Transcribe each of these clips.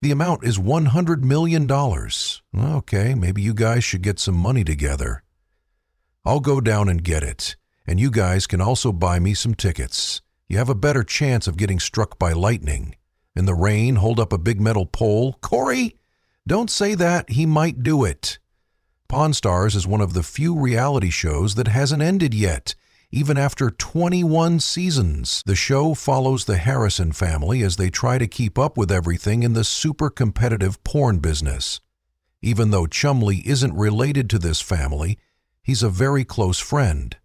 The amount is $100 million. Okay, maybe you guys should get some money together. I'll go down and get it, and you guys can also buy me some tickets. You have a better chance of getting struck by lightning. In the rain, hold up a big metal pole. Corey, don't say that. He might do it. Pawn Stars is one of the few reality shows that hasn't ended yet, even after 21 seasons. The show follows the Harrison family as they try to keep up with everything in the super competitive porn business. Even though Chumlee isn't related to this family, he's a very close friend.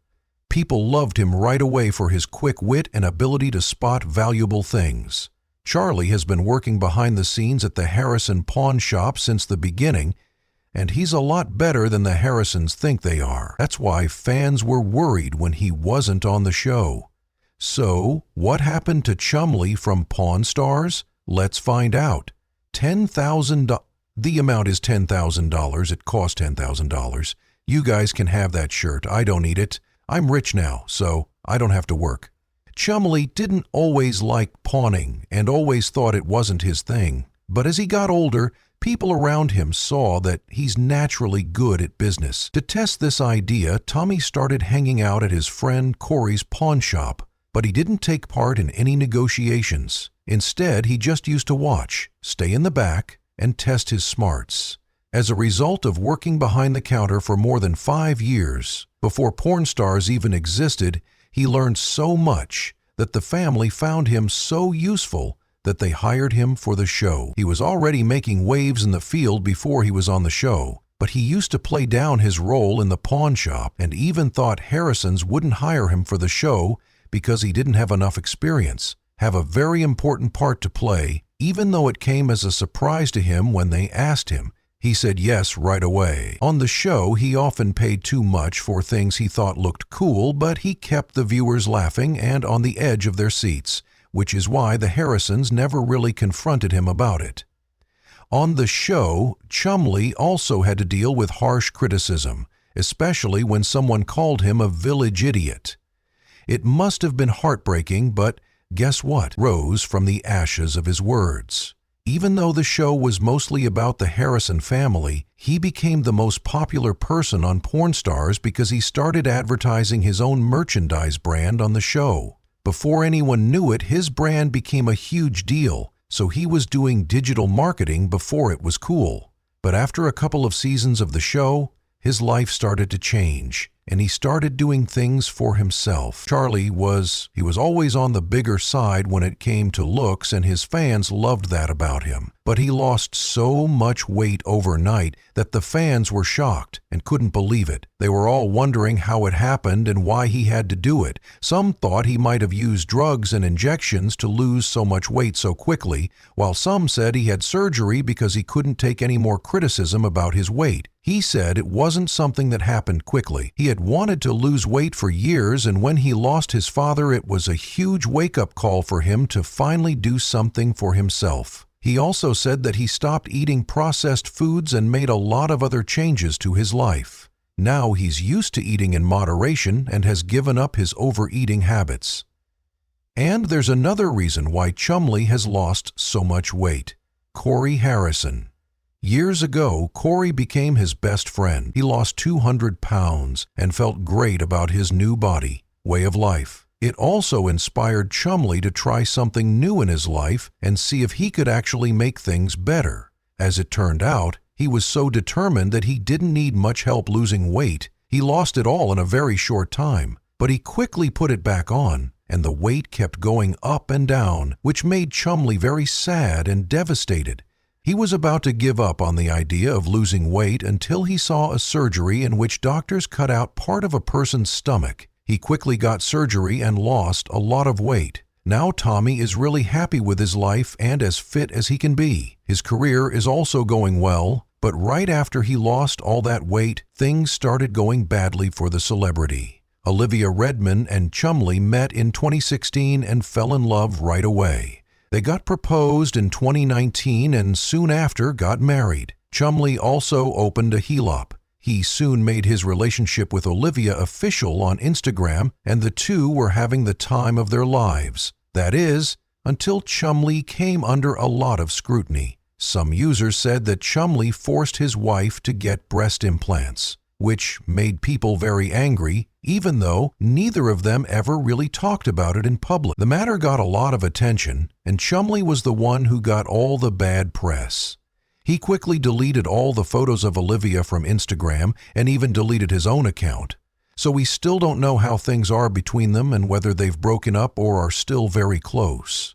People loved him right away for his quick wit and ability to spot valuable things. Charlie has been working behind the scenes at the Harrison pawn shop since the beginning, and he's a lot better than the Harrisons think they are. That's why fans were worried when he wasn't on the show. So, what happened to Chumlee from Pawn Stars? Let's find out. $10,000. The amount is $10,000. It cost $10,000. You guys can have that shirt. I don't need it. I'm rich now, so I don't have to work. Chumlee didn't always like pawning and always thought it wasn't his thing. But as he got older, people around him saw that he's naturally good at business. To test this idea, Tommy started hanging out at his friend Corey's pawn shop, but he didn't take part in any negotiations. Instead, he just used to watch, stay in the back, and test his smarts. As a result of working behind the counter for more than 5 years, before Porn Stars even existed, he learned so much that the family found him so useful that they hired him for the show. He was already making waves in the field before he was on the show, but he used to play down his role in the pawn shop and even thought Harrisons wouldn't hire him for the show because he didn't have enough experience. Have a very important part to play, even though it came as a surprise to him when they asked him. He said yes right away. On the show, he often paid too much for things he thought looked cool, but he kept the viewers laughing and on the edge of their seats, which is why the Harrisons never really confronted him about it. On the show, Chumlee also had to deal with harsh criticism, especially when someone called him a village idiot. It must have been heartbreaking, but guess what? Rose from the ashes of his words. Even though the show was mostly about the Harrison family, he became the most popular person on Porn Stars because he started advertising his own merchandise brand on the show. Before anyone knew it, his brand became a huge deal, so he was doing digital marketing before it was cool. But after a couple of seasons of the show, his life started to change, and he started doing things for himself. Charlie was always on the bigger side when it came to looks, and his fans loved that about him. But he lost so much weight overnight that the fans were shocked and couldn't believe it. They were all wondering how it happened and why he had to do it. Some thought he might have used drugs and injections to lose so much weight so quickly, while some said he had surgery because he couldn't take any more criticism about his weight. He said it wasn't something that happened quickly. He had wanted to lose weight for years, and when he lost his father, it was a huge wake-up call for him to finally do something for himself. He also said that he stopped eating processed foods and made a lot of other changes to his life. Now he's used to eating in moderation and has given up his overeating habits. And there's another reason why Chumlee has lost so much weight. Corey Harrison. Years ago, Corey became his best friend. He lost 200 pounds and felt great about his new body, way of life. It also inspired Chumlee to try something new in his life and see if he could actually make things better. As it turned out, he was so determined that he didn't need much help losing weight. He lost it all in a very short time, but he quickly put it back on, and the weight kept going up and down, which made Chumlee very sad and devastated. He was about to give up on the idea of losing weight until he saw a surgery in which doctors cut out part of a person's stomach. He quickly got surgery and lost a lot of weight. Now Tommy is really happy with his life and as fit as he can be. His career is also going well, but right after he lost all that weight, things started going badly for the celebrity. Olivia Redman and Chumlee met in 2016 and fell in love right away. They got proposed in 2019 and soon after got married. Chumlee also opened a HELOP. He soon made his relationship with Olivia official on Instagram, and the two were having the time of their lives. That is, until Chumlee came under a lot of scrutiny. Some users said that Chumlee forced his wife to get breast implants, which made people very angry, even though neither of them ever really talked about it in public. The matter got a lot of attention, and Chumlee was the one who got all the bad press. He quickly deleted all the photos of Olivia from Instagram and even deleted his own account. So we still don't know how things are between them and whether they've broken up or are still very close.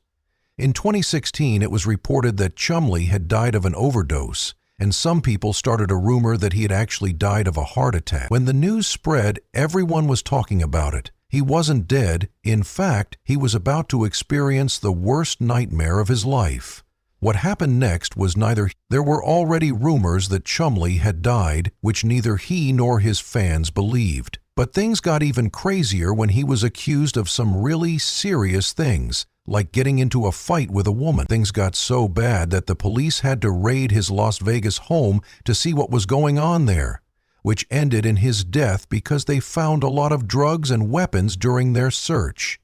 In 2016, it was reported that Chumlee had died of an overdose, and some people started a rumor that he had actually died of a heart attack. When the news spread, everyone was talking about it. He wasn't dead. In fact, he was about to experience the worst nightmare of his life. What happened next was there were already rumors that Chumlee had died, which neither he nor his fans believed. But things got even crazier when he was accused of some really serious things, like getting into a fight with a woman. Things got so bad that the police had to raid his Las Vegas home to see what was going on there, which ended in his death because they found a lot of drugs and weapons during their search.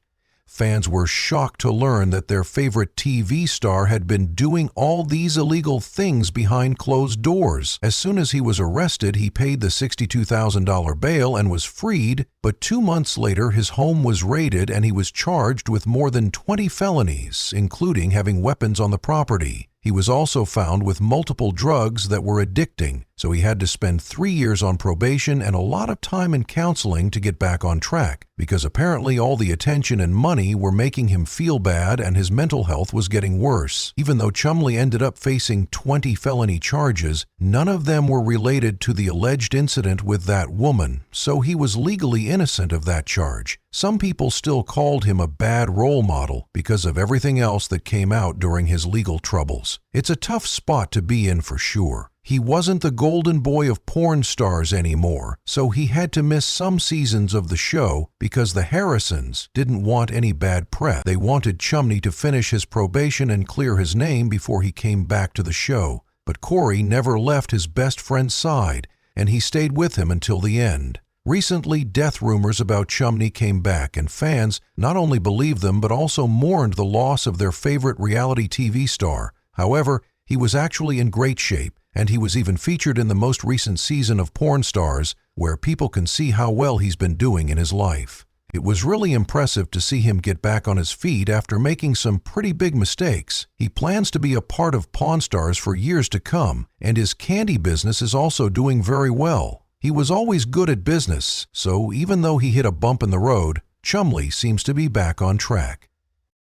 Fans were shocked to learn that their favorite TV star had been doing all these illegal things behind closed doors. As soon as he was arrested, he paid the $62,000 bail and was freed, but 2 months later his home was raided and he was charged with more than 20 felonies, including having weapons on the property. He was also found with multiple drugs that were addicting, so he had to spend 3 years on probation and a lot of time in counseling to get back on track, because apparently all the attention and money were making him feel bad and his mental health was getting worse. Even though Chumlee ended up facing 20 felony charges, none of them were related to the alleged incident with that woman, so he was legally innocent of that charge. Some people still called him a bad role model because of everything else that came out during his legal troubles. It's a tough spot to be in for sure. He wasn't the golden boy of porn stars anymore, so he had to miss some seasons of the show because the Harrisons didn't want any bad press. They wanted Chumlee to finish his probation and clear his name before he came back to the show. But Corey never left his best friend's side, and he stayed with him until the end. Recently, death rumors about Chumlee came back, and fans not only believed them but also mourned the loss of their favorite reality TV star. However, he was actually in great shape, and he was even featured in the most recent season of Porn Stars, where people can see how well he's been doing in his life. It was really impressive to see him get back on his feet after making some pretty big mistakes. He plans to be a part of Pawn Stars for years to come, and his candy business is also doing very well. He was always good at business, so even though he hit a bump in the road, Chumlee seems to be back on track.